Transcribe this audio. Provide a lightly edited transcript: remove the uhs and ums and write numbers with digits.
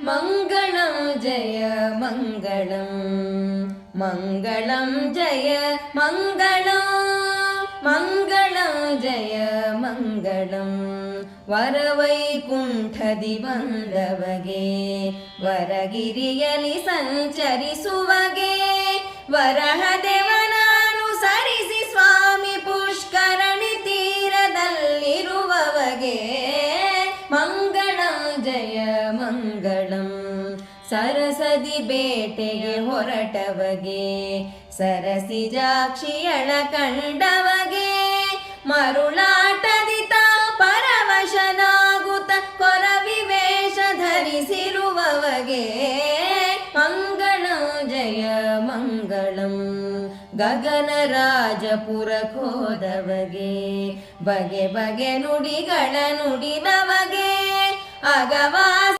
ಮಂಗಳಂ ಜಯ ಮಂಗಳಂ ಮಂಗಳಂ ಜಯ ಮಂಗಳಂ ಮಂಗಳಂ ಜಯ ಮಂಗಳಂ ವರವೈಕುಂಠದಿ ಬಂದವಗೆ ವರಗಿರಿಯಲಿ ಸಂಚರಿಸುವಗೆ ವರಹದೇವನನುಸರಿಸಿ ಸ್ವಾಮಿ ಪುಷ್ಕರಣಿ ತೀರದಲ್ಲಿರುವವಗೆ ಮಂಗಳಂ ಜಯ ಮಂಗಳಂ ಸರಸದಿ ಬೇಟೆಗೆ ಹೊರಟವಗೆ ಸರಸಿಜಾಕ್ಷಿಯಳ ಕಂಡವಗೆ ಮರುಳಾಟದಿ ತಾ ಪರವಶನಾಗುತ್ತ ಕೊರವಿವೇಷ ಧರಿಸಿರುವವಗೆ ಮಂಗಳಂ ಜಯ ಮಂಗಳಂ ಗಗನರಾಜಪುರಕ್ಕೋದವಗೆ ಬಗೆ ಬಗೆ ನುಡಿಗಳ ನುಡಿದವಗೆ ಅಗವಾ